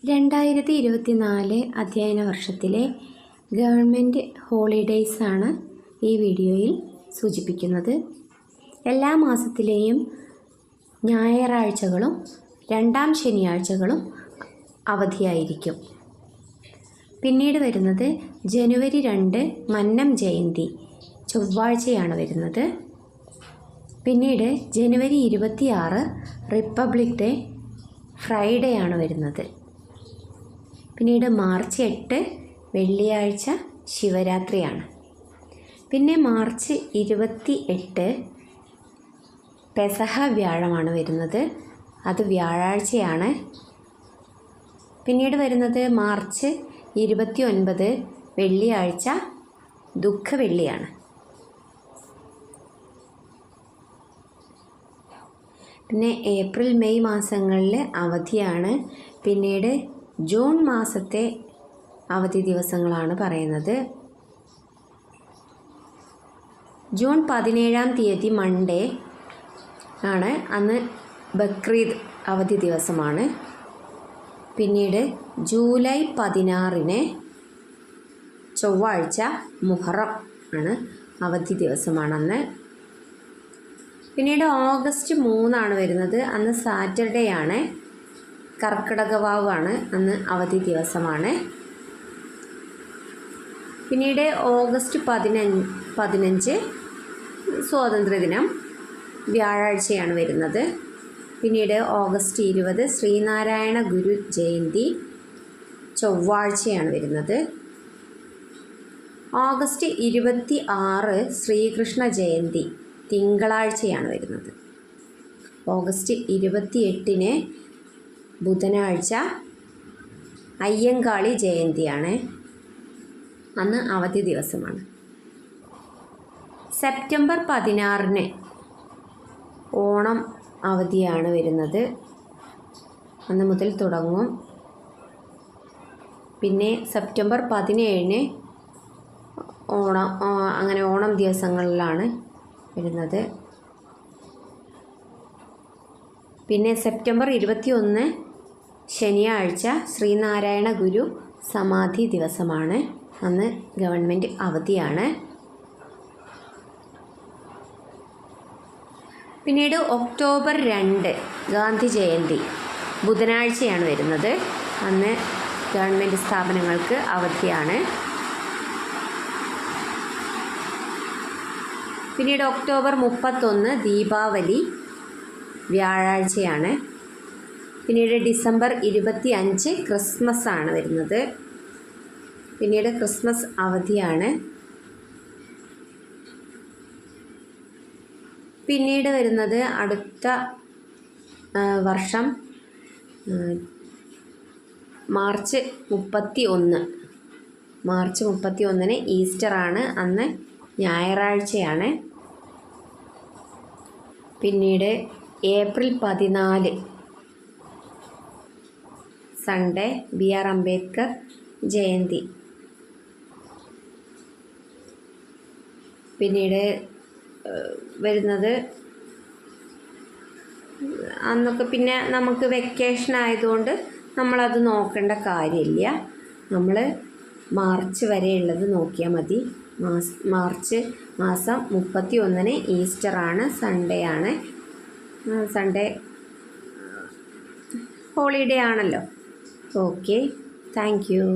2024 അധ്യയന വർഷത്തിലെ ഗവൺമെൻറ് ഹോളിഡേയ്സാണ് ഈ വീഡിയോയിൽ സൂചിപ്പിക്കുന്നത്. എല്ലാ മാസത്തിലെയും ഞായറാഴ്ചകളും രണ്ടാം ശനിയാഴ്ചകളും അവധിയായിരിക്കും. പിന്നീട് വരുന്നത് ജനുവരി 2 മന്നം ജയന്തി ചൊവ്വാഴ്ചയാണ് വരുന്നത്. പിന്നീട് ജനുവരി 26 റിപ്പബ്ലിക് ഡേ ഫ്രൈഡേ ആണ് വരുന്നത്. പിന്നീട് മാർച്ച് 8 വെള്ളിയാഴ്ച ശിവരാത്രിയാണ്. പിന്നെ മാർച്ച് 28 പെസഹ വ്യാഴമാണ് വരുന്നത്, അത് വ്യാഴാഴ്ചയാണ്. പിന്നീട് വരുന്നത് മാർച്ച് 29 വെള്ളിയാഴ്ച ദുഃഖവെള്ളിയാണ്. പിന്നെ ഏപ്രിൽ മെയ് മാസങ്ങളിൽ അവധിയാണ്. പിന്നീട് ജൂൺ മാസത്തെ അവധി ദിവസങ്ങളാണ് പറയുന്നത്. ജൂൺ 17-ാം തീയതി മൺഡേ ആണ്, അന്ന് ബക്രീദ് അവധി ദിവസമാണ്. പിന്നീട് ജൂലൈ 16-ന് ചൊവ്വാഴ്ച മുഹറം ആണ്, അവധി ദിവസമാണെന്ന്. പിന്നീട് ഓഗസ്റ്റ് 3 ആണ് വരുന്നത്, അന്ന് സാറ്റർഡേ ആണ്, കർക്കിടകവാവാണ്, അന്ന് അവധി ദിവസമാണ്. പിന്നീട് ഓഗസ്റ്റ് 15 സ്വാതന്ത്ര്യദിനം വ്യാഴാഴ്ചയാണ് വരുന്നത്. പിന്നീട് ഓഗസ്റ്റ് 20 ശ്രീനാരായണ ഗുരു ജയന്തി ചൊവ്വാഴ്ചയാണ് വരുന്നത്. ഓഗസ്റ്റ് 26 ശ്രീകൃഷ്ണ ജയന്തി തിങ്കളാഴ്ചയാണ് വരുന്നത്. ഓഗസ്റ്റ് 28-ന് ബുധനാഴ്ച അയ്യങ്കാളി ജയന്തിയാണ്, അന്ന് അവധി ദിവസമാണ്. സെപ്റ്റംബർ 16-ന് ഓണം അവധിയാണ് വരുന്നത്, അന്ന് മുതൽ തുടങ്ങും. പിന്നെ സെപ്റ്റംബർ 17-ന് ഓണം, അങ്ങനെ ഓണം ദിവസങ്ങളിലാണ് വരുന്നത്. പിന്നെ സെപ്റ്റംബർ 21 ശനിയാഴ്ച ശ്രീനാരായണ ഗുരു സമാധി ദിവസമാണ്, അന്ന് ഗവൺമെൻറ് അവധിയാണ്. പിന്നീട് ഒക്ടോബർ 2 ഗാന്ധി ജയന്തി ബുധനാഴ്ചയാണ് വരുന്നത്, അന്ന് ഗവൺമെൻറ് സ്ഥാപനങ്ങൾക്ക് അവധിയാണ്. പിന്നീട് ഒക്ടോബർ 31 ദീപാവലി വ്യാഴാഴ്ചയാണ്. പിന്നീട് ഡിസംബർ 25 ക്രിസ്മസ് ആണ് വരുന്നത്. പിന്നീട് ക്രിസ്മസ് അവധിയാണ്. പിന്നീട് വരുന്നത് അടുത്ത വർഷം മാർച്ച് 31-ന് ഈസ്റ്റർ ആണ്, അന്ന് ഞായറാഴ്ചയാണ്. പിന്നീട് April 14 Sunday BR Ambedkar Jayanti. പിന്നീട് വരുന്നത് അന്നൊക്കെ പിന്നെ നമുക്ക് വെക്കേഷൻ ആയതുകൊണ്ട് നമ്മളത് നോക്കേണ്ട കാര്യമില്ല, നമ്മൾ മാർച്ച് വരെയുള്ളത് നോക്കിയാൽ മതി. മാർച്ച് മാസം 31-ന് ഈസ്റ്റർ ആണ്, സൺഡേ ആണ്. സൺഡേ ഹോളിഡേ ആണല്ലോ. Okay, thank you.